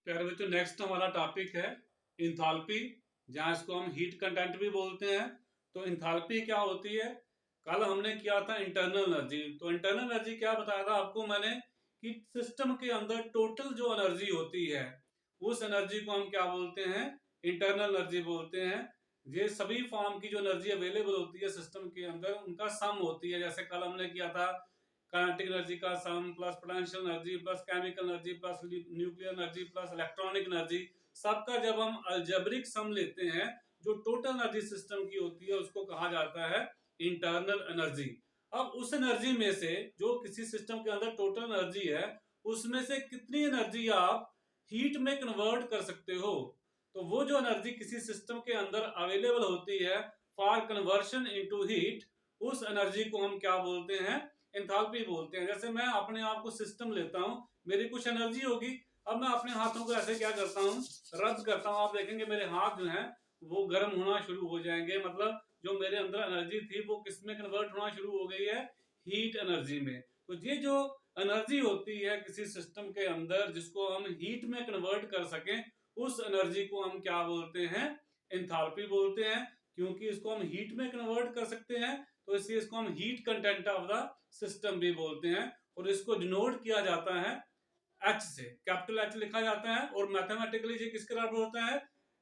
प्यारे बच्चों, नेक्स्ट हमारा टॉपिक है इंथाल्पी, जहाँ इसको हम हीट कंटेंट भी बोलते हैं। तो इंथाल्पी क्या होती है? कल हमने किया था इंटरनल एनर्जी। तो इंटरनल एनर्जी क्या बताया था आपको मैंने कि सिस्टम के अंदर टोटल जो एनर्जी होती है उस एनर्जी को हम क्या बोलते हैं? इंटरनल एनर्जी बोलते हैं। ये सभी फॉर्म की जो एनर्जी अवेलेबल होती है सिस्टम के अंदर उनका सम होती है। जैसे कल हमने किया था काइनेटिक एनर्जी का sum plus potential energy plus chemical energy plus nuclear energy plus electronic energy, सबका जब हम अलजेब्रिक सम लेते हैं जो टोटल एनर्जी सिस्टम की होती है उसको कहा जाता है इंटरनल एनर्जी। अब उस एनर्जी में से जो किसी सिस्टम के अंदर टोटल एनर्जी है उसमें से कितनी एनर्जी आप हीट में कन्वर्ट कर सकते हो, तो वो जो एनर्जी किसी सिस्टम के अंदर अवेलेबल होती है फॉर कन्वर्शन इनटू हीट, उस एनर्जी को हम क्या बोलते हैं? एंथैल्पी बोलते हैं। जैसे मैं अपने आप को सिस्टम लेता हूँ, मेरी कुछ एनर्जी होगी, अब मैं अपने हाथों को ऐसे क्या करता हूँ, रब करता हूँ। आप देखेंगे मेरे हाथ जो हैं वो गर्म होना शुरू हो जाएंगे, मतलब जो मेरे अंदर एनर्जी थी वो किस में कन्वर्ट होना शुरू हो गई है? हीट एनर्जी में। तो ये जो एनर्जी होती है किसी सिस्टम के अंदर जिसको हम हीट में कन्वर्ट कर सकें, उस एनर्जी को हम क्या बोलते हैं? एंथैल्पी बोलते हैं। क्योंकि इसको हम हीट में कन्वर्ट कर सकते हैं तो इसलिए इसको हम heat content of the system भी बोलते हैं। और इसको डिनोट किया जाता है एच से, कैपिटल एच लिखा जाता है। और मैथमेटिकली ये किसके बराबर होता है?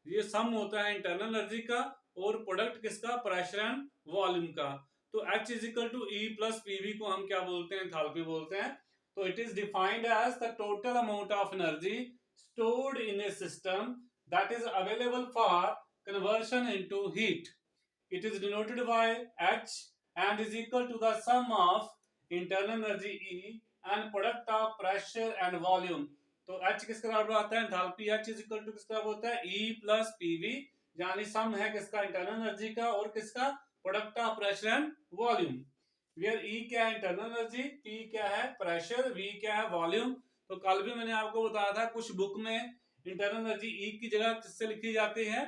ये सम होता है इंटरनल एनर्जी का और प्रोडक्ट किसका? प्रेशर एंड वॉल्यूम का। तो H is equal to E plus PV को हम क्या बोलते हैं? एंथैल्पी बोलते हैं। तो it is defined as the total amount of energy stored in a system that is available for conversion into heat. It is denoted by H and is equal to the sum of internal energy E and product of pressure and volume. तो H किसके बराबर आता है? Enthalpy H is equal to किसका होता है? E plus PV, यानी सम है किसका? इंटरनल एनर्जी का और किसका? Product of pressure and volume. Where E क्या है? इंटरनल एनर्जी, P क्या है? प्रेशर, V क्या है? वॉल्यूम। तो कल भी मैंने आपको बताया था कुछ बुक में इंटरनल एनर्जी E की जगह किससे लिखी जाती है?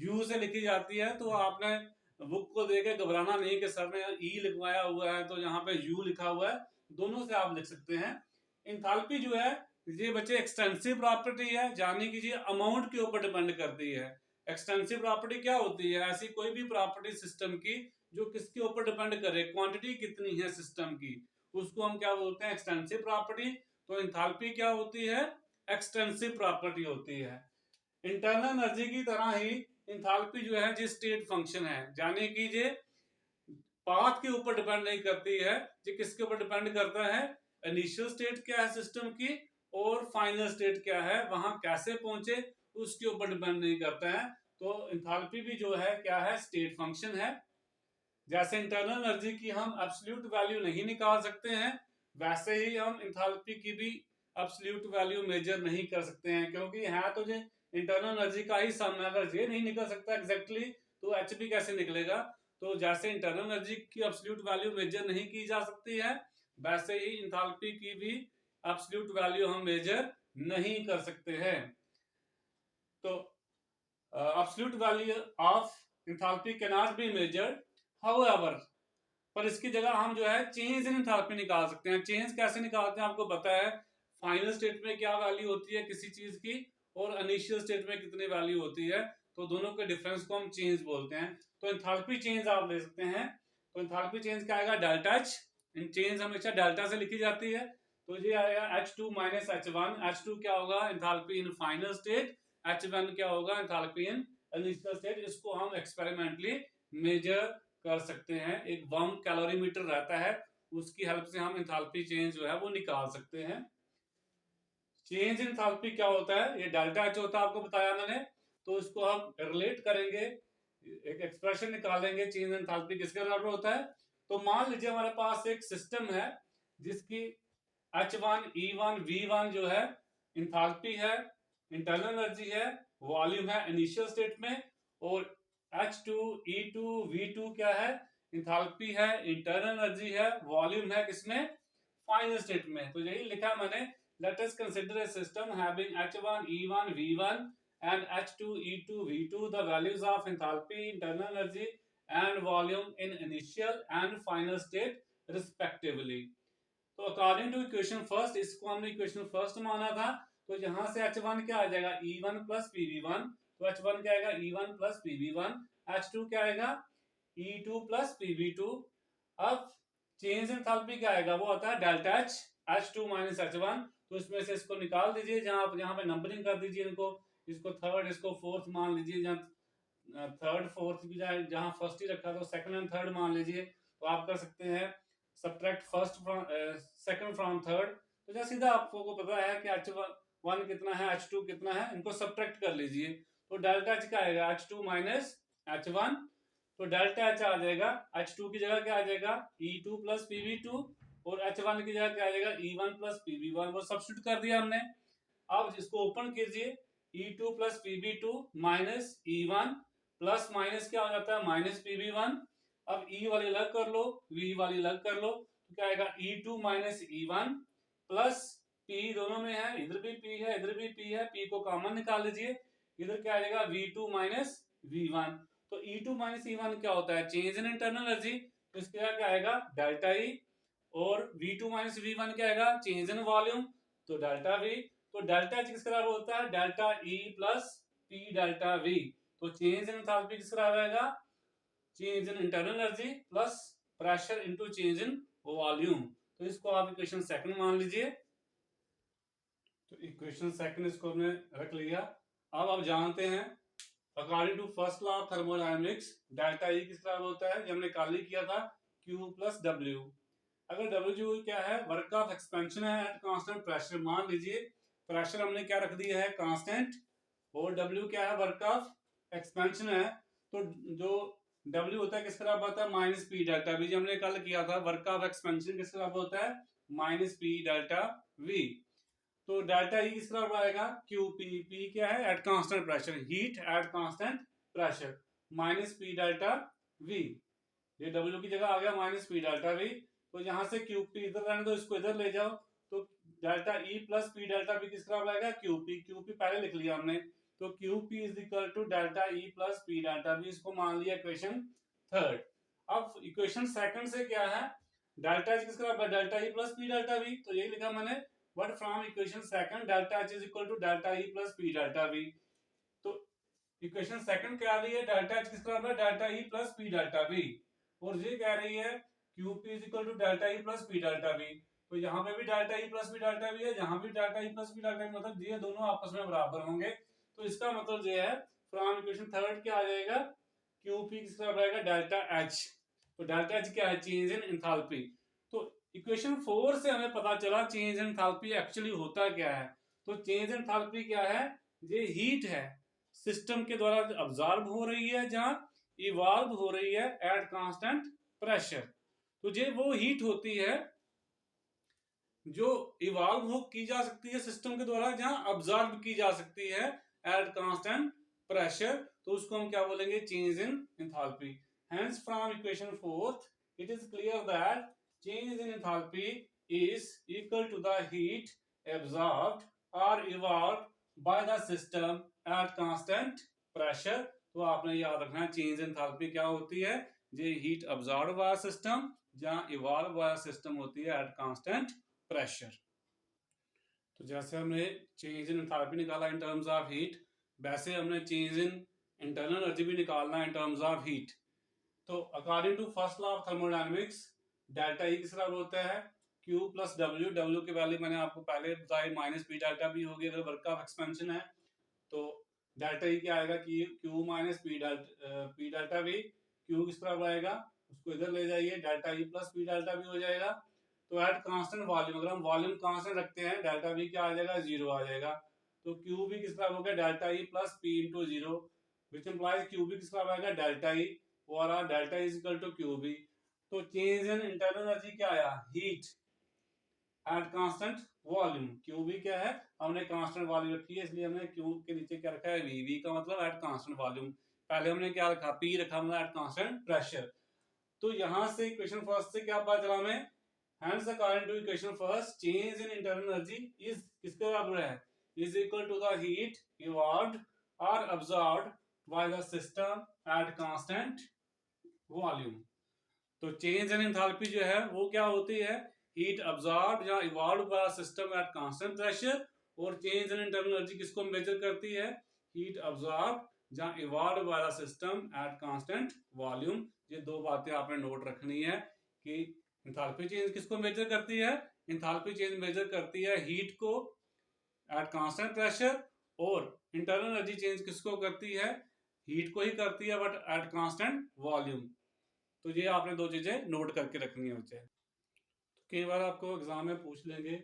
U से लिखी जाती है। तो आपने बुक को देख के घबराना नहीं कि सर ने E लिखवाया हुआ है तो यहाँ पे U लिखा हुआ है, दोनों से आप लिख सकते हैं। इंथैल्पी जो है ये बच्चे एक्सटेंसिव प्रॉपर्टी है, जाने कीजिए अमाउंट के ऊपर डिपेंड करती है। एक्सटेंसिव प्रॉपर्टी क्या होती है? ऐसी कोई भी प्रॉपर्टी सिस्टम की जो किसके ऊपर डिपेंड करे, क्वांटिटी कितनी है सिस्टम की, उसको हम क्या बोलते हैं? Extensive property. तो एंथैल्पी क्या होती है? एक्सटेंसिव प्रॉपर्टी होती है। इंटरनल एनर्जी की तरह ही एंथैल्पी जो है जी स्टेट फंक्शन है, जाने कीजिए पाथ के ऊपर डिपेंड नहीं करती है। ये किसके ऊपर डिपेंड करता है? इनिशियल स्टेट क्या है सिस्टम की और फाइनल स्टेट क्या है, वहां कैसे पहुंचे, उसके ऊपर डिपेंड नहीं करता है। तो एंथैल्पी भी जो है क्या है? स्टेट फंक्शन है। जैसे इंटरनल एनर्जी की हम एब्सोल्यूट वैल्यू नहीं निकाल सकते हैं, वैसे ही हम एंथैल्पी की भी एब्सोल्यूट वैल्यू मेजर नहीं कर सकते हैं, क्योंकि है तो ये इंटरनल एनर्जी का ही सम है। अगर ये नहीं निकल सकता एग्जैक्टली तो एच भी कैसे निकलेगा? तो जैसे इंटरनल एनर्जी की एब्सोल्यूट वैल्यू मेजर नहीं की जा सकती है, वैसे ही एंथैल्पी की भी एब्सोल्यूट वैल्यू हम मेजर नहीं कर सकते हैं। तो absolute value of enthalpy can not be measured, however, पर इसकी जगह हम जो है चेंज इन एंथैल्पी निकाल सकते हैं। चेंज कैसे निकालते हैं? आपको पता है फाइनल स्टेट में क्या वैल्यू होती है किसी चीज की और इनिशियल स्टेट में कितनी वैल्यू होती है, तो दोनों के डिफरेंस को हम चेंज बोलते हैं। तो एंथैल्पी चेंज आप ले सकते हैं। तो एंथैल्पी चेंज क्या आएगा? Delta H. चेंज हमेशा डेल्टा से लिखी जाती है, तो ये आएगा H2 माइनस H1। H2 क्या होगा? Enthalpy in final state. H1 क्या होगा? Enthalpy in initial state. इसको हम एक्सपेरिमेंटली मेजर कर सकते हैं। एक बम कैलोरीमीटर रहता है, उसकी हेल्प से हम एंथैल्पी चेंज जो है वो निकाल सकते हैं। चेंज इन एंथैल्पी क्या होता है? ये डेल्टा एच होता है, आपको बताया मैंने। तो इसको हम रिलेट करेंगे, एक एक्सप्रेशन निकालेंगे चेंज इन एंथैल्पी किसके बराबर होता है। तो मान लीजिए हमारे पास एक सिस्टम है जिसकी H1 E1 V1 जो है एंथैल्पी है, इंटरनल एनर्जी है, वॉल्यूम है इनिशियल स्टेट में, और H2 E2 V2 क्या है? एंथैल्पी है, इंटरनल एनर्जी है, वॉल्यूम है किसमें? फाइनल स्टेट में। तो यही लिखा मैंने, let us consider a system having H1 E1 V1 and H2 E2 V2, the values of enthalpy, internal energy and volume in initial and final state respectively. तो according to equation first, इसको हमने equation first माना था, तो यहाँ से H1 क्या आ जाएगा E1 प्लस PV1, तो H1 क्या आएगा E1 प्लस PV1, H2 क्या आएगा E2 प्लस PV2। अब चेंज एंथैल्पी क्या आएगा, वो आता है delta H, H2 minus H1, तो इसमें से इसको निकाल दीजिए, जहां आप यहाँ पे नंबरिंग कर दीजिए इनको, इसको थर्ड इसको फोर्थ मान लीजिए, जहाँ थर्ड फोर्थ की जाए, जहां फर्स्ट ही रखा तो सेकंड एंड थर्ड मान लीजिए, तो आप कर सकते हैं subtract first from second from third. तो जैसे सीधा आपको पता है कि H1 कितना है, H2 कितना है, इनको सब्ट्रैक्ट कर लीजिए, तो डेल्टा H क्या आएगा H2 माइनस H1, तो डेल्टा H आ जाएगा H2 की जगह क्या आ जाएगा E2 प्लस PV2, और H1 की जगह क्या आ जाएगा E1 प्लस PV1, वो सब्स्टिट्यूट कर दिया हमने। अब इसको ओपन कीजिए, E2 plus PV2 minus E1 plus minus क्या हो जाता है माइनस PV1। अब E वाली अलग कर लो, V वाली अलग कर लो, तो क्या आएगा E2 minus E1 plus P दोनों में है, इधर भी P है इधर भी P है, P को कॉमन निकाल लीजिए, इधर क्या आ जाएगा V2 माइनस V1। तो E2 माइनस E1 क्या होता है चेंज इन इंटरनल एनर्जी, तो इसके क्या आएगा डेल्टा E, और V2 माइनस V1 क्या आएगा चेंज इन वॉल्यूम, तो डेल्टा V। तो डेल्टा H किस बराबर होता है delta E plus P delta V। तो चेंज इन एंथैल्पी किस बराबर आएगा change in internal energy plus pressure into change in volume. तो इसको आप इक्वेशन सेकंड मान लीजिए, तो इक्वेशन सेकंड इसको हमने रख लिया। अब आप जानते हैं according to first law of thermodynamics delta E किस बराबर होता है, जो हमने कल ही किया था Q प्लस W। अगर W क्या है वर्क ऑफ एक्सपेंशन है एट कांस्टेंट प्रेशर, मान लीजिए प्रेशर हमने क्या रख दिया है कांस्टेंट, और W क्या है वर्क ऑफ एक्सपेंशन है, तो जो W होता है किस बराबर होता है माइनस पी डेल्टा वी, जो हमने कल किया था वर्क ऑफ एक्सपेंशन किस बराबर होता है माइनस पी डेल्टा वी। तो डेल्टा E किस बराबर आएगा QP, P क्या है eight constant pressure, heat at constant pressure, minus P delta V। ये W की जगह आ गया माइनस पी डेल्टा V, तो यहाँ से QP इधर रहने दो, इसको इधर ले जाओ, तो delta E plus P delta V किस बराबर आएगा QP पहले लिख लिया हमने, तो QP is equal to delta E plus P delta V, इसको मान लिया इक्वेशन थर्ड। अब इक्वेशन सेकंड से क्या है डेल्टा H किस बराबर delta E plus P delta V, तो ये लिखा मैंने but from equation second delta H is equal to delta E plus P delta V। तो इक्वेशन सेकंड क्या आ रही है डेल्टा H किस बराबर delta E plus P delta V, और ये कह रही है QP is equal to delta E plus P delta V। तो यहाँ पे भी delta E plus P delta V है, जहां भी delta E plus P delta V, मतलब ये दोनों आपस में बराबर होंगे। तो इसका मतलब ये है फ्रॉम इक्वेशन थर्ड क्या आ जाएगा QP किस बराबर आएगा डेल्टा H। तो डेल्टा H क्या है चेंज इन एंथैल्पी। तो इक्वेशन 4 से हमें पता चला चेंज इन एंथैल्पी एक्चुअली होता क्या है। तो चेंज इन एंथैल्पी क्या है, ये हीट है सिस्टम के द्वारा अब्जॉर्ब हो रही है, जहां इवॉल्व हो रही है एट कांस्टेंट प्रेशर। तो ये वो हीट होती है जो इवॉल्व हो की जा सकती है सिस्टम के द्वारा, जहां अब्जॉर्ब की जा सकती है एट कांस्टेंट प्रेशर, तो उसको हम क्या बोलेंगे change in enthalpy. Hence from equation fourth it is clear that change in enthalpy is equal to the heat absorbed or evolved by the system at constant pressure। तो आपने याद रखना change enthalpy क्या होती है, ये हीट अब्सॉर्ब वाला system जहां इवॉल्व वाला सिस्टम होती है एट कांस्टेंट प्रेशर। तो जैसे हमने चेंज इन एंथैल्पी निकाला इन टर्म्स ऑफ हीट, वैसे हमने चेंज इन इंटरनल एनर्जी भी निकालना है इन टर्म्स ऑफ हीट। तो according to first law of thermodynamics delta E किस बराबर होता है Q प्लस W की वैल्यू मैंने आपको पहले बताई माइनस पी डेल्टा भी होगी अगर वर्क ऑफ एक्सपेंशन है, तो डेल्टा E क्या आएगा कि Q minus P delta V। Q किस बराबर आएगा उसको इधर ले जाइए, delta E plus P delta V हो जाएगा। तो एट कांस्टेंट वॉल्यूम, अगर हम वॉल्यूम कांस्टेंट रखते हैं डेल्टा V क्या आ जाएगा जीरो आ जाएगा, तो Q भी किस बराबर होगा delta E plus P into zero, which implies Q भी किस बराबर आएगा डेल्टा E, और delta is equal to QB। तो चेंज इन इंटरनल एनर्जी क्या आया heat at constant volume. QB क्या है हमने कांस्टेंट वॉल्यूम रखी है, इसलिए हमने Q के नीचे क्या रखा है VV का मतलब एट कांस्टेंट वॉल्यूम। पहले हमने क्या रखा P रखा मतलब एट कांस्टेंट प्रेशर। तो यहां से इक्वेशन फर्स्ट से क्या पता चला हमें, hence according to equation first change in internal energy is किसके बराबर है is equal to the heat evolved और absorbed by the system at constant volume. तो चेंज इन एंथैल्पी जो है वो क्या होती है हीट अब्सॉर्ब्ड या evolved by system at constant pressure, और चेंज इन इंटरनल एनर्जी किसको मेजर करती है? हीट अब्सॉर्ब या evolve by the system at constant volume. ये दो बातें आपने नोट रखनी है कि एंथैल्पी चेंज किसको मेजर करती है? एंथैल्पी चेंज मेजर करती है हीट को एट कांस्टेंट प्रेशर, और इंटरनल एनर्जी चेंज किसको करती है? हीट को ही करती है बट एट कांस्टेंट वॉल्यूम। तो ये आपने दो चीजें नोट करके रखनी है बच्चे। कई बार आपको एग्जाम में पूछ लेंगे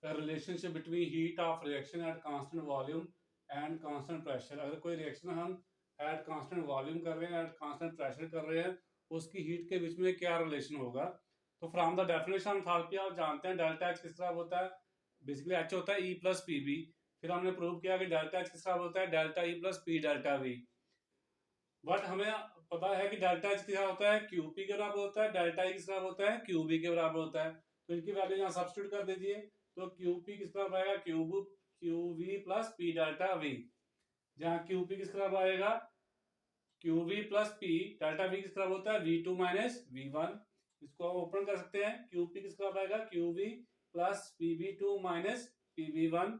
relationship between heat of reaction at constant volume and constant pressure. अगर कोई रिएक्शन हम एट कांस्टेंट वॉल्यूम कर रहे हैं, एट कांस्टेंट प्रेशर कर रहे हैं, उसकी हीट के बीच में क्या रिलेशन होगा? तो फ्रॉम द डेफिनेशन एंथैल्पी आप जानते हैं डेल्टा एच किस तरह होता है? बेसिकली एच होता है ई प्लस पी बी। फिर हमने प्रूव किया कि डेल्टा एच किस तरह होता है? Delta E plus P delta we. But हमें पता है कि डेल्टा एच क्या होता है? क्यू पी के बराबर होता है। डेल्टा ई किस बराबर होता है? क्यू बी के बराबर होता है। तो इनकी वैल्यू यहाँ सब्स्टिट्यूट कर दीजिए। तो क्यू पी किस बराबर आएगा? Q V plus P delta V. जहाँ क्यू पी किस बराबर आएगा? Q V plus P delta V किस बराबर होता है? V two minus V one. इसको हम ओपन कर सकते हैं। क्यू पी किस बराबर आएगा? Q V plus P V two minus P V one.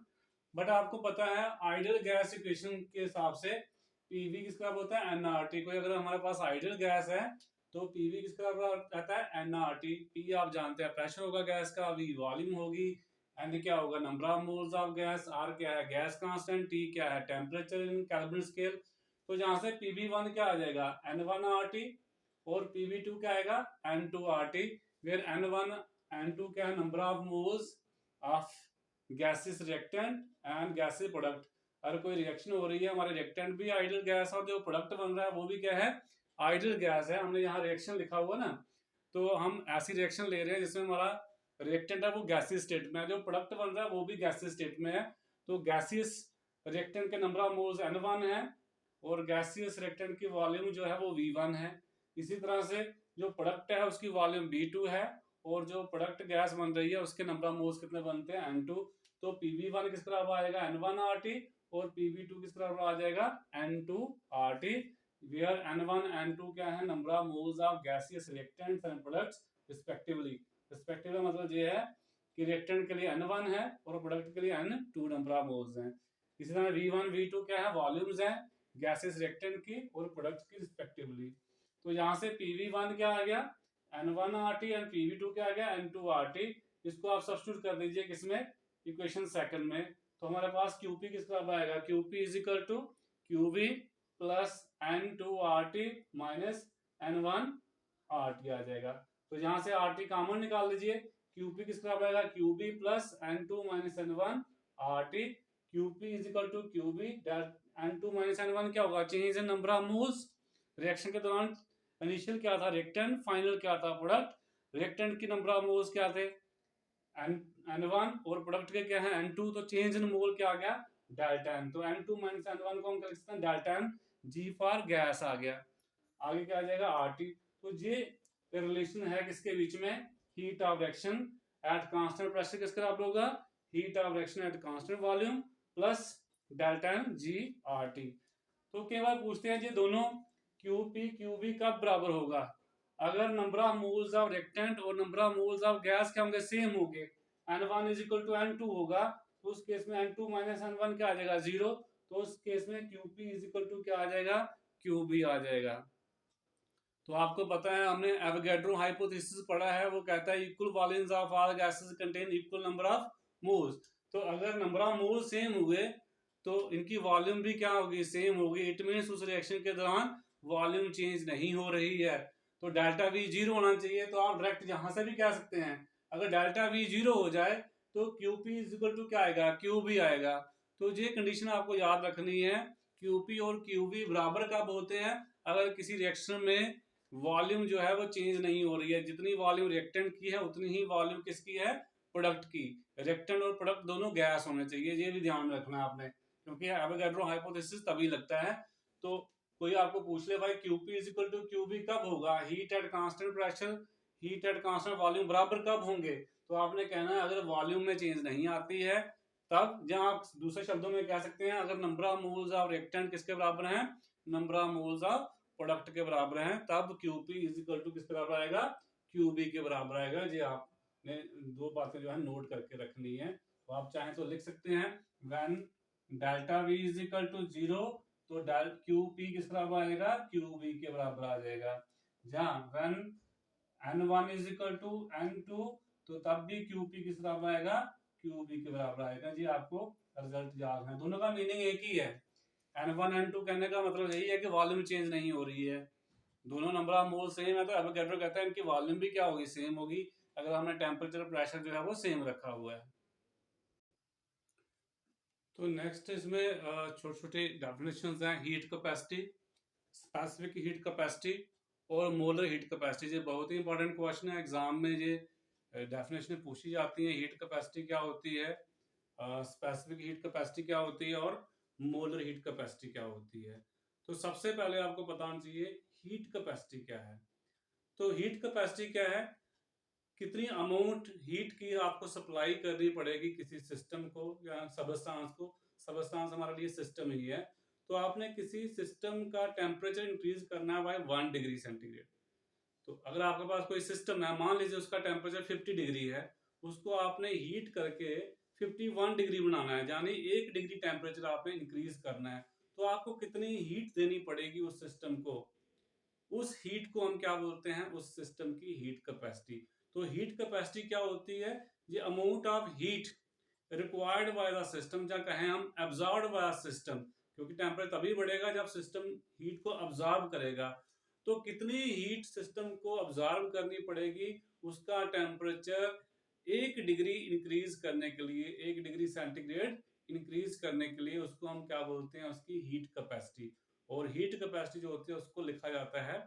But आपको पता है आइडियल गैस इक्वेशन के हिसाब से पीवी किस बराबर होता है? एनआरटी। कोई अगर हमारे पास आइडियल गैस है तो पीवी किस बराबर रहता है? एनआरटी। पी आप जानते हैं प्रेशर होगा गैस का, वी वॉल्यूम होगी, एन क्या होगा? Number of moles of gas, R क्या है? गैस कांस्टेंट, टी क्या है? Temperature in kelvin scale. तो जहां से पीवी1 क्या आ जाएगा? N1RT, और पीवी2 क्या आएगा? N2RT, वेयर N1 N2 क्या है? Number of moles of gases reactant and gases product. अगर कोई रिएक्शन हो रही है, हमारे रिएक्टेंट भी आइडियल गैस और जो प्रोडक्ट बन रहा है वो भी क्या है? आइडियल गैस है। हमने यहाँ रिएक्शन लिखा हुआ ना, तो हम ऐसी रिएक्शन ले रहे हैं जिसमें हमारा रिएक्टेंट है वो गैसियस स्टेट में है, जो प्रोडक्ट बन रहा है वो भी गैसियस स्टेट में है। तो गैसियस रिएक्टेंट के नंबर ऑफ मोल्स N1 है और गैसियस रिएक्टेंट की वॉल्यूम जो है वो V1 है। इसी तरह से जो प्रोडक्ट है उसकी वॉल्यूम V2 है, और जो प्रोडक्ट गैस बन रही है उसके नंबर ऑफ मोल्स कितने बनते हैं? N2। तो Pv1 किस बराबर आएगा? N1RT, और Pv2 किस बराबर आ जाएगा? N2RT, वेयर N1 N2 क्या है? Number of moles of gaseous reactants and products respectively. Respectively मतलब ये है कि रिएक्टेंट के लिए N1 है और प्रोडक्ट के लिए N2 नंबर ऑफ मोल्स हैं। इसी तरह V1 V2 क्या है? वॉल्यूम्स हैं गैसेस रिएक्टेंट की और प्रोडक्ट्स की रिस्पेक्टिवली। तो यहाँ से Pv1 क्या आ गया? N1RT, एंड Pv2 क्या आ गया? N2RT। इसको आप सब्स्टिट्यूट कर दीजिए किसमें? इक्वेशन सेकंड में। तो हमारे पास QP किस बराबर आएगा? QP is equal to QV plus N2RT minus N1RT आ जाएगा। तो यहाँ से RT कॉमन निकाल लीजिए। QP किस बराबर आएगा? QB plus N2 minus N1RT। QP is equal to QB N2 minus N1 क्या होगा? Change in number of moles. Reaction के दौरान इनिशियल क्या था? रिएक्टेंट, फाइनल क्या था? प्रोडक्ट। रिएक्टेंट की नंबर ऑफ मोल्स क्या थे? N1, और प्रोडक्ट के क्या है? N2। तो चेंज इन मोल क्या आ गया? Delta N। तो N2 माइनस N1 को हम कर सकते हैं delta N, G for gas आ गया। आगे क्या आ जाएगा? RT। तो ये रिलेशन है किसके बीच में? Heat of reaction at constant pressure किसके बराबर होगा? Heat of reaction at constant volume plus delta N GRT। तो कई बार पूछते हैं ये दोनों QP QV कब बराबर होगा? अगर number of moles of reactant और number of moles of gas क्या होंगे? सेम होंगे। N1 is equal to N2 होगा, तो उस केस में N2 माइनस N1 क्या आ जाएगा? 0। तो उस केस में QP इज इक्वल टू क्या आ जाएगा? QB आ जाएगा। तो आपको पता है हमने एवोगैड्रो हाइपोथेसिस पढ़ा है, वो कहता है equal volumes of all gases contain equal number of moles. तो अगर नंबर ऑफ मोल्स सेम हुए तो इनकी वॉल्यूम भी क्या होगी? सेम होगी। इट मींस उस रिएक्शन के दौरान वॉल्यूम चेंज नहीं हो रही है। तो डेल्टा V 0 होना चाहिए। तो आप डायरेक्ट यहां से भी कह सकते हैं अगर डेल्टा V 0 हो जाए तो QP इज इक्वल टू क्या आएगा? QB आएगा। तो ये कंडीशन आपको याद रखनी है। QP और QB बराबर कब होते हैं? अगर किसी रिएक्शन में वॉल्यूम जो है वो चेंज नहीं हो रही है। जितनी वॉल्यूम रिएक्टेंट की है उतनी ही वॉल्यूम किसकी है? प्रोडक्ट की। रिएक्टेंट और प्रोडक्ट दोनों गैस होने चाहिए, ये भी ध्यान रखना है आपने, क्योंकि एवोगैड्रो हाइपोथेसिस तभी लगता है। तो कोई आपको पूछ ले भाई QP is equal to QB कब होगा? Heat at constant pressure, heat at constant volume बराबर कब होंगे? तो आपने कहना है अगर वॉल्यूम में चेंज नहीं आती है तब। जहां आप दूसरे शब्दों में कह सकते हैं अगर number of moles of reactant किसके बराबर हैं? Number of moles of product के बराबर हैं, तब QP इज इक्वल टू किसके बराबर आएगा? QB के बराबर आएगा। जी आपने दो बातें जो है नोट करके रखनी है तो आप चाहें तो लिख सकते हैं when delta V is equal to 0 तो क्यू पी किस बराबर आएगा, क्यू बी के बराबर आ जाएगा। जहां when n1 is equal to n2 तो तब भी क्यू पी किस बराबर आएगा, क्यू बी के बराबर आएगा। जी आपको रिजल्ट याद है, दोनों का मीनिंग एक ही है। n1 n2 कहने का मतलब यही है कि वॉल्यूम चेंज नहीं हो रही है, दोनों नंबर ऑफ मोल सेम है, तो एवोगैड्रो कहता है इनकी वॉल्यूम भी क्या होगी, सेम होगी, अगर हमने टेम्परेचर प्रेशर जो है वो सेम रखा हुआ है। तो नेक्स्ट इसमें छोटे छोटे डेफिनेशंस हैं, heat capacity, specific heat capacity और मोलर हीट कैपेसिटी। ये बहुत ही इंपॉर्टेंट क्वेश्चन है, एग्जाम में ये डेफिनेशन पूछी जाती है। हीट कैपेसिटी क्या होती है, स्पेसिफिक हीट कैपेसिटी क्या होती है और मोलर हीट कैपेसिटी क्या होती है। तो सबसे पहले आपको पता होना चाहिए हीट कैपेसिटी क्या है। तो हीट कैपेसिटी क्या है, कितनी अमाउंट हीट की आपको सप्लाई करनी पड़ेगी किसी सिस्टम को या सबस्टांस को। सबस्टांस हमारे लिए सिस्टम ही है। तो आपने किसी सिस्टम का टेम्परेचर इंक्रीज करना है बाय 1 डिग्री सेंटीग्रेड। तो अगर आपके पास कोई सिस्टम है, मान लीजिए उसका टेम्परेचर 50 डिग्री है, उसको आपने हीट करके 51 डिग्री बनाना है, यानी 1 डिग्री टेम्परेचर आपने इंक्रीज करना है। तो आपको कितनी हीट देनी पड़ेगी उस सिस्टम को, उस हीट को हम क्या बोलते हैं, उस सिस्टम की हीट कैपेसिटी। तो हीट कैपेसिटी क्या होती है, ये amount of heat required by the system, या कहें हम एब्जॉर्ब्ड बाय सिस्टम, क्योंकि टेम्परेचर तभी बढ़ेगा जब सिस्टम हीट को अब्जॉर्ब करेगा। तो कितनी हीट सिस्टम को अब्जॉर्ब करनी पड़ेगी, उसका टेम्परेचर 1 डिग्री इंक्रीज करने के लिए, 1 डिग्री सेंटीग्रेड इंक्रीज करने के लिए, उसको हम क्या बोलते हैं, उसकी हीट कैपेसिटी। और हीट कैपेसिटी जो होती है उसको लिखा जाता है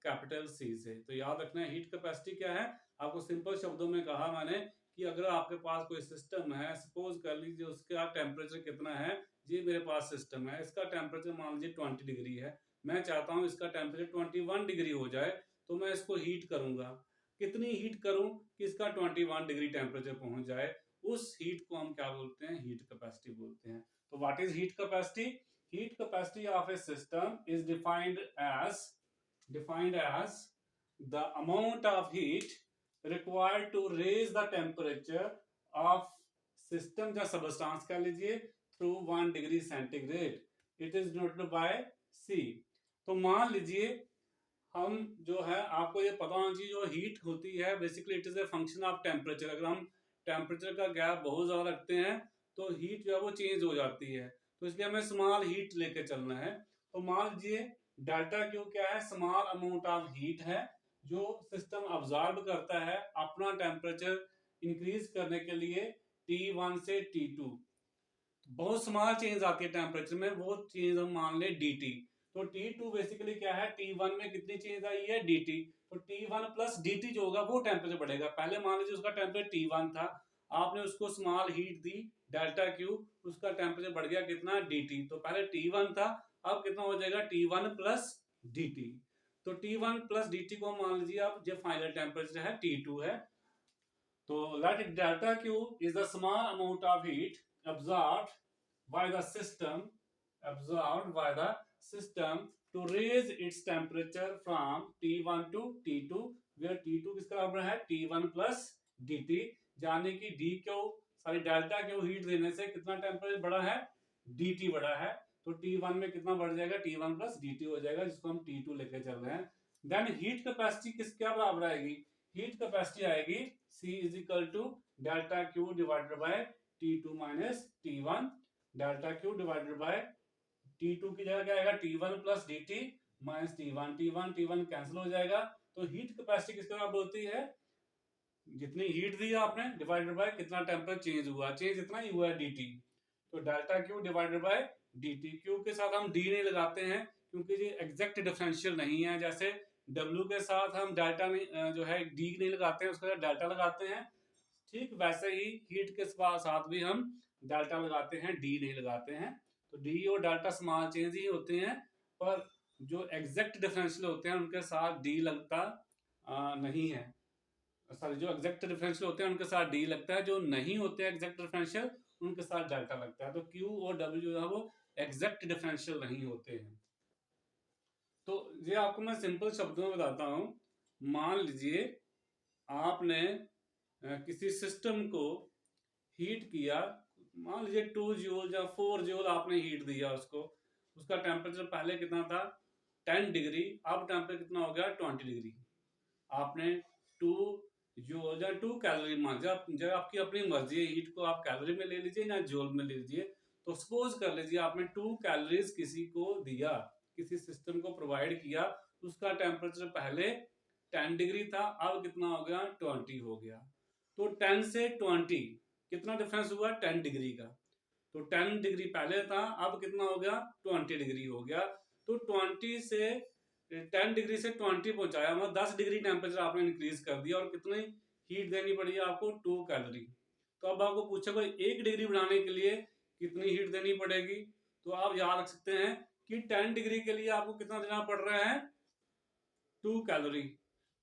कैपिटल सी से। तो याद रखना है हीट कैपेसिटी क्या है। आपको सिंपल शब्दों में कहा मैंने कि अगर आपके पास कोई सिस्टम है, सपोज कर लीजिए उसका टेम्परेचर कितना है, ये मेरे पास सिस्टम है, इसका टेम्परेचर मान लीजिए 20 डिग्री है, मैं चाहता हूँ इसका टेम्परेचर 21 डिग्री हो जाए, तो मैं इसको हीट करूंगा। कितनी हीट करूं कि इसका 21 डिग्री टेम्परेचर पहुंच जाए, उस हीट को हम क्या बोलते हैं, हीट कैपेसिटी बोलते हैं। तो what is heat capacity? Heat capacity of a system is defined as the amount of heat required to raise the temperature of system या substance कह लीजिए through 1 degree centigrade. It is denoted by C. तो मान लीजिए हम जो है, आपको ये पता होना चाहिए जो हीट होती है basically it is a function of temperature. अगर हम टेम्परेचर का गैप बहुत ज्यादा रखते हैं तो हीट जो है वो चेंज हो जाती है, तो इसलिए हमें स्मॉल हीट लेके चलना है। तो मान लीजिए डेल्टा क्यू क्या है, स्मॉल अमाउंट ऑफ हीट है जो सिस्टम अब्जॉर्ब करता है अपना टेम्परेचर इंक्रीज करने के लिए T1 से T2। बहुत स्मॉल चेंज आती है टेम्परेचर में, वो चेंज हम मान ले dt। तो T2 बेसिकली क्या है, T1 में कितनी चेंज आई है, dt। तो T1 प्लस dt जो होगा वो टेम्परेचर बढ़ेगा। पहले मान लीजिए उसका टेम्परेचर T1 था, आपने उसको स्मॉल हीट दी डेल्टा क्यू, उसका टेम्परेचर बढ़ गया कितना, dt। तो पहले T1 था, अब कितना हो जाएगा T1 प्लस dt। तो T1 प्लस dt को मान लीजिए अब जो फाइनल टेम्परेचर है T2 है। तो let delta Q is the small amount of heat absorbed by the system to raise its temperature from T1 to T2, where T2 किसका बराबर है, T1 plus dt, यानी कि डेल्टा क्यू हीट देने से कितना टेम्परेचर बढ़ा है, dt बढ़ा है। तो T1 में कितना बढ़ जाएगा, T1 plus dt हो जाएगा, जिसको हम T2 लेके चल रहे हैं। देन हीट कैपेसिटी किस क्या बराबर आएगी, हीट कैपेसिटी आएगी C is equal to delta Q divided by T2 minus T1। Delta Q divided by T2 की जगह क्या आएगा, T1 plus dt minus T1, T1 cancel हो जाएगा। तो हीट कैपेसिटी किसके बराबर होती है, जितनी हीट दी आपने डिवाइडेड बाय कितना टेम्परेचर चेंज हुआ, चेंज इतना ही हुआ है dt। तो delta Q divided bye dt, Q के साथ हम d नहीं लगाते हैं क्योंकि ये एग्जैक्ट डिफरेंशियल नहीं है। जैसे W के साथ हम डेल्टा नहीं जो है d नहीं लगाते हैं, उसके साथ डेल्टा लगाते हैं, ठीक वैसे ही हीट के साथ भी हम डेल्टा लगाते हैं, d नहीं लगाते हैं। तो d और डेल्टा स्मॉल चेंज ही होते हैं, पर जो एग्जैक्ट डिफरेंशियल होते हैं उनके साथ d लगता नहीं है। सॉरी, जो एग्जैक्ट डिफरेंशियल होते हैं उनके साथ d लगता है, जो नहीं होते एग्जैक्ट डिफरेंशियल उनके साथ डेल्टा लगता है। तो q और w जो है वो एग्जैक्ट डिफरेंशियल नहीं होते हैं। तो ये आपको मैं सिंपल शब्दों में बताता हूं। मान लीजिए आपने किसी सिस्टम को हीट किया, मान लीजिए 2 जूल या 4 जूल आपने हीट दिया उसको, उसका टेम्परेचर पहले कितना था 10 डिग्री, अब टेम्परेचर कितना हो गया 20 डिग्री। आपने 2 जूल या 2 कैलोरी मान, जब आपकी अपनी मर्जी है, हीट को आप कैलोरी में ले लीजिए या जूल में ले लीजिए। तो सपोज कर लीजिए आपने 2 कैलोरीज किसी को दिया, किसी सिस्टम को प्रोवाइड किया, उसका टेम्परेचर पहले 10 डिग्री था, अब कितना हो गया 20 हो गया। तो 10 से 20 कितना डिफरेंस हुआ 10 डिग्री का। तो 10 डिग्री पहले था, अब कितना हो गया 20 डिग्री हो गया। तो 20 से 10 डिग्री से 20 पहुंचाया, मतलब 10 डिग्री टेम्परेचर आपने इंक्रीज कर दिया, और कितनी हीट देनी पड़ी है आपको 2 कैलोरी। तो अब आपको पूछा कोई 1 डिग्री बढ़ाने के लिए कितनी हीट देनी पड़ेगी, तो आप याद रख सकते हैं कि 10 डिग्री के लिए आपको कितना देना पड़ रहा है 2 कैलोरी।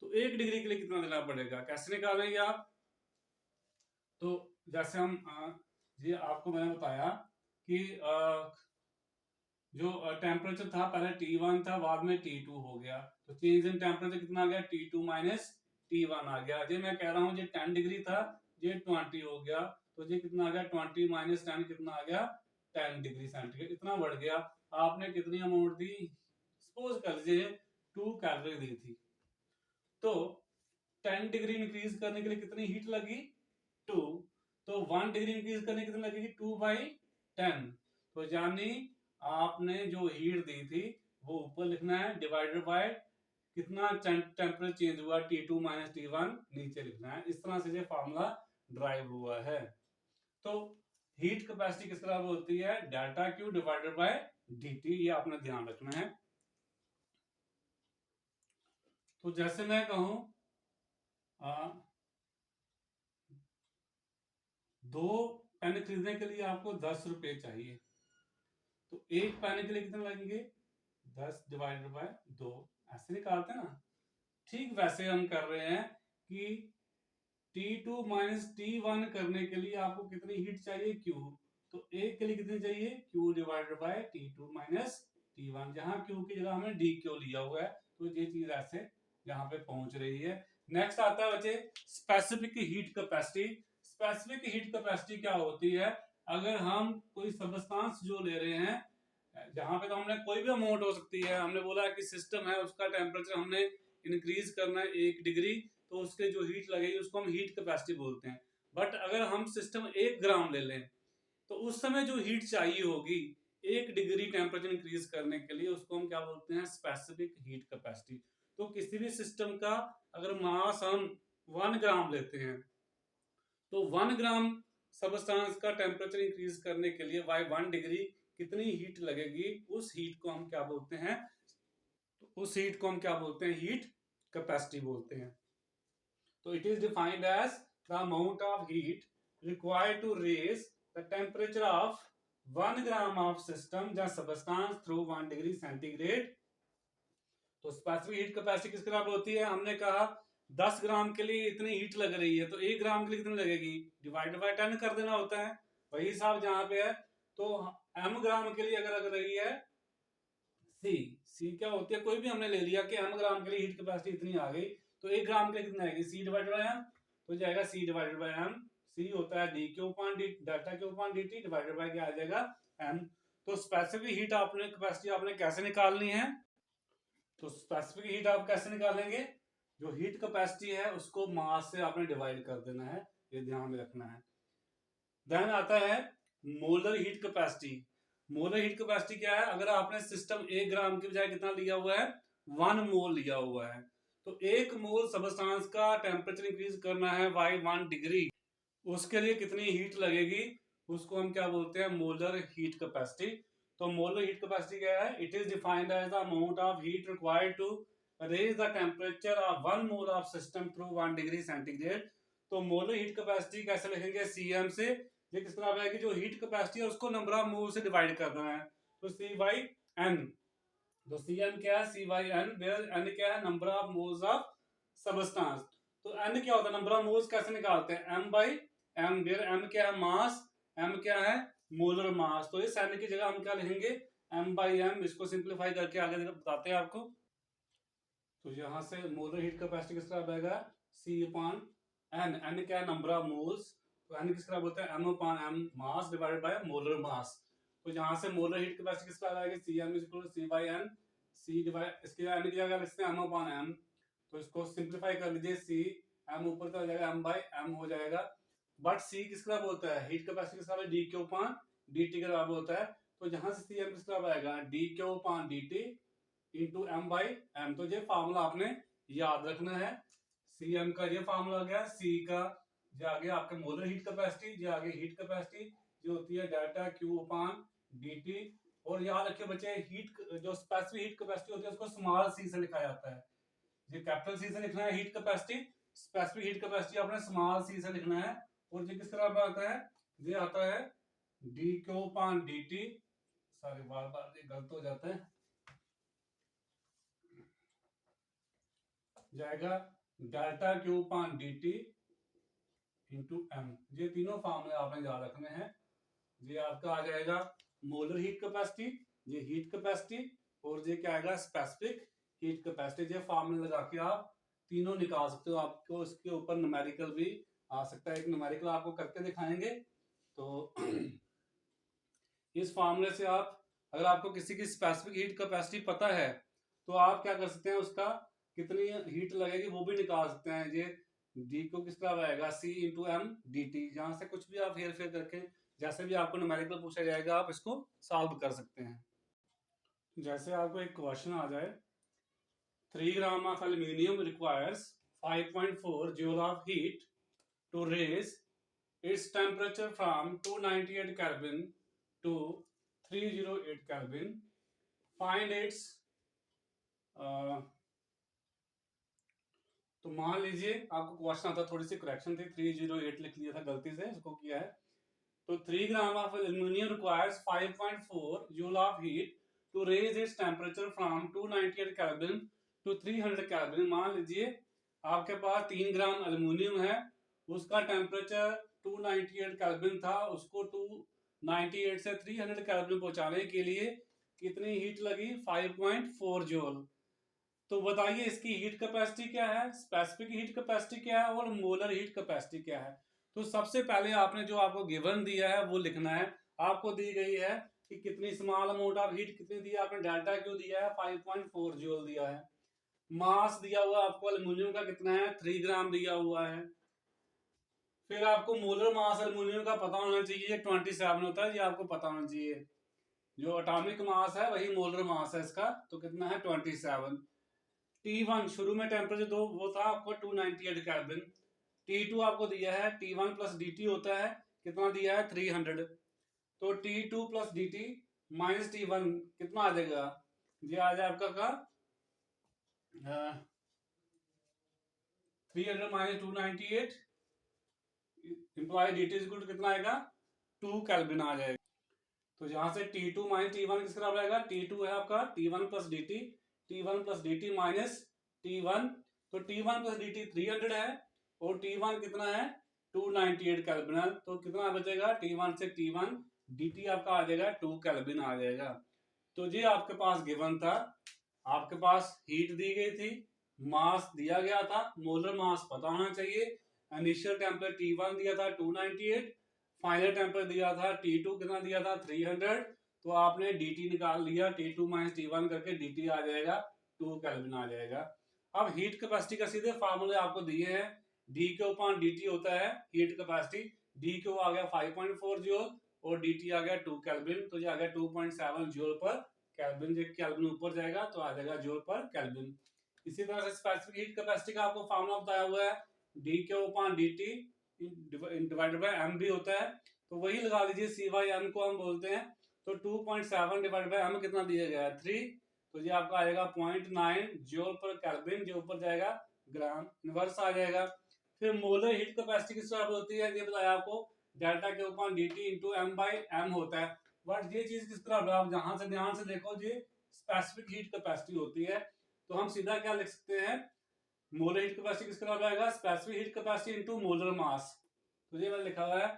तो 1 डिग्री के लिए कितना देना पड़ेगा, कैसे निकालेंगे आप। तो जैसे हम ये आपको मैंने बताया कि जो टेम्परेचर था पहले T1 था, बाद में T2 हो गया, तो चेंज इन टेम्परेचर कितना आ गया T2 माइनस T1 आ गया। ये मैं कह रहा हूँ ये 10 डिग्री था, ये 20 हो गया, तो ये कितना आ गया 20 माइनस 10 कितना आ गया 10 डिग्री सेंटीग्रेड, इतना बढ़ गया। आपने कितनी अमाउंट दी, सपोज कर लीजिए 2 कैलोरी दी थी, तो 10 डिग्री इंक्रीज करने के लिए कितनी हीट लगी 2, तो 1 डिग्री इंक्रीज करने कितनी लगेगी 2/10। तो यानी आपने जो हीट दी थी वो ऊपर लिखना है, डिवाइडेड बाय कितना टेम्परेचर चेंज हुआ T2 माइनस T1 नीचे लिखना है। इस तरह से ये फार्मूला ड्राइव हुआ है। तो हीट कैपेसिटी किस तरह होती है, delta Q divided bye dt, ये आपने ध्यान रखना है। तो जैसे मैं कहूं 2 पेन खरीदने के लिए आपको 10 रुपए चाहिए, तो एक पेन के लिए कितने लगेंगे 10 डिवाइडेड बाय 2, ऐसे निकालते हैं ना। ठीक वैसे हम कर रहे हैं कि T2 माइनस T1 करने के लिए आपको कितनी हीट चाहिए Q, तो एक के लिए कितनी चाहिए Q divided by T2 minus T1, जहां Q की जगह हमने DQ लिया हुआ है, तो ये चीज ऐसे यहाँ पे पहुंच रही है। नेक्स्ट आता है बच्चे specific heat capacity. Specific heat capacity क्या होती है, अगर हम कोई सबस्टांस जो ले रहे हैं, जहां पे तो हमने कोई भी अमाउंट हो सकती है, हमने बोला कि सिस्टम है उसका टेम्परेचर हमने इंक्रीज करना है 1 डिग्री, तो उसके जो हीट लगेगी उसको हम हीट कैपेसिटी बोलते हैं। बट अगर हम सिस्टम 1 ग्राम ले लें, तो उस समय जो हीट चाहिए होगी 1 डिग्री टेम्परेचर इंक्रीज करने के लिए, उसको हम क्या बोलते हैं स्पेसिफिक हीट कैपेसिटी। तो किसी भी सिस्टम का अगर मास हम 1 ग्राम लेते हैं, तो 1 ग्राम सबस्टांस का टेम्परेचर इंक्रीज करने के लिए बाय 1 डिग्री कितनी हीट लगेगी, उस हीट को हम क्या बोलते हैं, उस हीट को हम क्या बोलते हैं हीट कैपेसिटी बोलते हैं। तो it is defined as the amount of heat required to raise the temperature of 1 gram of system या substance through 1 degree centigrade। तो स्पेसिफिक हीट कैपेसिटी किस तरह होती है, हमने कहा 10 ग्राम के लिए इतनी हीट लग रही है, तो 1 ग्राम के लिए कितनी लगेगी डिवाइड बाय 10 कर देना होता है, वही हिसाब जहां पे है। तो m ग्राम के लिए अगर लग रही है सी क्या होती है, कोई भी हमने ले लिया कि m ग्राम के लिए हीट कैपेसिटी इतनी आ गई, तो 1 ग्राम के लिए कितना आएगी सी डिवाइडेड बाय m, तो जाएगा सी डिवाइडेड बाय m। सी होता है D Q upon D delta Q upon dt divided by क्या आ जाएगा m। तो स्पेसिफिक हीट आपने कैपेसिटी आपने कैसे निकालनी है, तो स्पेसिफिक हीट आप कैसे निकालेंगे, जो हीट कैपेसिटी है उसको मास से आपने डिवाइड कर देना है, ये ध्यान में रखना है। देन आता है molar heat capacity. Molar heat capacity क्या है, अगर आपने सिस्टम 1 ग्राम की बजाय कितना लिया हुआ है 1 मोल लिया हुआ है, तो 1 मोल सबस्टांस का टेम्परेचर इंक्रीज करना है बाय 1 डिग्री, उसके लिए कितनी हीट लगेगी, उसको हम क्या बोलते हैं मोलर हीट कैपेसिटी। तो मोलर हीट कैपेसिटी क्या है, it is defined as the amount of heat required to raise the temperature of 1 mole of system through 1 degree centigrade. तो मोलर हीट कैपेसिटी कैसे लिखेंगे cm से, ये किस तरह आएगी, जो हीट कैपेसिटी है उसको नंबर ऑफ मोल से डिवाइड कर देना है, तो c बाई n। तो cm क्या है c by n, where n क्या है number of moles of substance. तो n क्या होता है नंबर ऑफ मोल्स कैसे निकालते हैं m by m, where m क्या है मास, m क्या है मोलर मास। तो इस n की जगह हम क्या लिखेंगे m बाई m, इसको सिंप्लीफाई करके आगे बताते हैं आपको। तो यहां से मोलर हीट कैपेसिटी किस तरह आएगा c अपॉन n, n क्या है नंबर ऑफ मोल्स, तो n किसके बराबर होता है m/m mass divided by molar mass. तो यहाँ से मोलर हीट कैपेसिटी किसके बराबर आएगी Cm = C/n, C डिवाइड इसके n की जगह लिखते हैं m/m, तो इसको सिंपलीफाई कर लीजिए, C m ऊपर का हो जाएगा m/m हो जाएगा, बट C किसके बराबर होता है हीट कैपेसिटी किसके बराबर dQ/dt के बराबर होता है। तो यहाँ से Cm किसके बराबर आएगा dQ/dt इंटू m/m। तो ये फार्मूला आपने याद रखना है, Cm का ये फार्मूला आ गया, C का जो आगे आपके मोलर हीट कैपेसिटी, जो आगे हीट कैपेसिटी जो होती है डेल्टा Q/dt। और याद रखिए बच्चे हीट जो स्पेसिफिक हीट कैपेसिटी होती है उसको स्मॉल c से लिखा जाता है, ये कैपिटल C से लिखना है heat capacity, specific heat capacity आपने स्मॉल c से लिखना है। और ये किस तरह आता है, ये आता है dQ/dt, सॉरी बार बार ये गलत हो जाता है, जाएगा डेल्टा Q/dt इंटू m। ये तीनों फार्मूले आपने याद रखने हैं। ये आपका आ जाएगा मोलर हीट कैपेसिटी, ये हीट कैपेसिटी, और ये क्या आएगा स्पेसिफिक हीट कैपेसिटी। ये फार्मूले लगा के आप तीनों निकाल सकते हो, आपको इसके ऊपर न्यूमेरिकल भी आ सकता है, एक न्यूमेरिकल आपको करके दिखाएंगे। तो इस फार्मूले से आप अगर आपको किसी की स्पेसिफिक हीट कैपेसिटी पता है तो आप क्या कर सकते हैं, उसका कितनी हीट लगेगी वो भी निकाल सकते हैं। ये डी को किस तरह आएगा C/m/dt, जहां से कुछ भी आप हेर फेर करके जैसे भी आपको न्यूमेरिकल पूछा जाएगा आप इसको सॉल्व कर सकते हैं। जैसे आपको एक क्वेश्चन आ जाए 3 gram of aluminium requires 5.4 joule of heat to raise its temperature from 298 Kelvin to 308 Kelvin. Find its तो मान लीजिए आपको क्वेश्चन आता, थोड़ी सी करेक्शन थी, 308 लिख लिया था गलती से, इसको किया है। तो 3 gram of aluminium requires 5.4 joule of heat to raise its temperature from 298 kelvin to 300 kelvin. मान लीजिए आपके पास 3 ग्राम एल्यूमिनियम है, उसका टेम्परेचर 298 केल्विन था, उसको 298 से 300 केल्विन पहुंचाने के लिए कितनी हीट लगी 5.4 जूल। तो बताइए इसकी हीट कैपेसिटी क्या है, स्पेसिफिक हीट कैपेसिटी क्या है और मोलर हीट कैपेसिटी क्या है। तो सबसे पहले आपने जो आपको गिवन दिया है वो लिखना है। आपको दी गई है कि कितनी स्मॉल अमाउंट ऑफ हीट कितनी दी है, आपने डेल्टा क्यू दिया है 5.4 जूल दिया है। मास दिया हुआ आपको एल्यूमिनियम का कितना है 3 ग्राम दिया हुआ है। फिर आपको मोलर मास एल्यूमिनियम का पता होना चाहिए, 27 होता है, ये आपको पता होना चाहिए। जो एटॉमिक मास है वही मोलर मास है इसका, तो कितना है 27। T1 शुरू में टेम्परेचर दो वो था आपको 298 केल्विन। T2 आपको दिया है T1 प्लस dt होता है, कितना दिया है 300। तो T2 plus dt minus T1 कितना आ जाएगा, ये आ जाए आपका का 300 minus 298 implies dt equal to कितना आएगा 2 केल्विन आ जाएगा। तो यहाँ से T2 माइनस T1 किसके बराबर आएगा, T2 है आपका T1 plus dt, T1 plus dt minus T1, तो T1 प्लस dt 300 है और T1 कितना है 298 केल्विन। तो कितना बचेगा T1 से T1 dt आपका आ जाएगा 2 केल्विन आ जाएगा। तो ये आपके पास गिवन था, आपके पास हीट दी गई थी, मास दिया गया था, मोलर मास पता होना चाहिए, इनिशियल टेम्परेचर T1 दिया था 298, फाइनल टेम्परेचर दिया था T2 कितना दिया था 300। तो आपने dt निकाल लिया, T2 माइनस T1 करके dt आ जाएगा 2 केल्विन आ जाएगा। अब हीट कैपेसिटी का सीधे फार्मूले आपको दिए हैं, dQ/dt होता है हीट कैपेसिटी, dQ आ गया 5.4 जूल और dt आ गया 2 केल्विन, तो ये आ गया 2.7 जूल पर केल्विन। जो केल्विन ऊपर जाएगा तो आ जाएगा जूल पर केल्विन। इसी तरह से स्पेसिफिक हीट कैपेसिटी का आपको फार्मूला बताया हुआ है, dQ/dt डिवाइडेड बाय m भी होता है, तो वही लगा लीजिए, C/m को हम बोलते हैं। तो 2.7 डिवाइडेड बाय m कितना दिया गया है 3, तो ये आपका आएगा 0.9 जूल पर केल्विन, जो ऊपर जाएगा ग्राम, इनवर्स आ जाएगा। फिर मोलर हीट कैपेसिटी किस तरह होती है ये बताया आपको, डेल्टा Q/dt इंटू m/m होता है। बट ये चीज किस तरह, आप जहां से ध्यान से देखो, ये स्पेसिफिक हीट कैपेसिटी होती है। तो हम सीधा क्या लिख सकते हैं, मोलर हीट कैपेसिटी किस तरह आएगा specific heat capacity into molar mass. तो ये मैंने लिखा हुआ है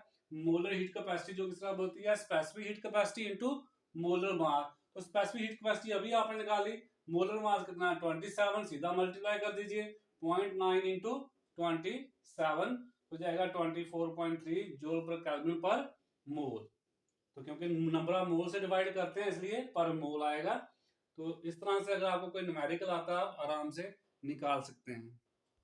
मोलर हीट कैपेसिटी जो किस तरह बोलती है specific heat capacity into molar mass. तो स्पेसिफिक हीट कैपेसिटी अभी आपने निकाली, मोलर मास कितना है 27, सीधा मल्टीप्लाई कर दीजिए 0.9 इंटू 27, तो जाएगा 24.3 जूल पर केल्विन पर मोल। तो क्योंकि नंबर ऑफ मोल से डिवाइड करते हैं इसलिए पर मोल आएगा। तो इस तरह से अगर आपको कोई न्यूमेरिकल आता है आराम से निकाल सकते हैं।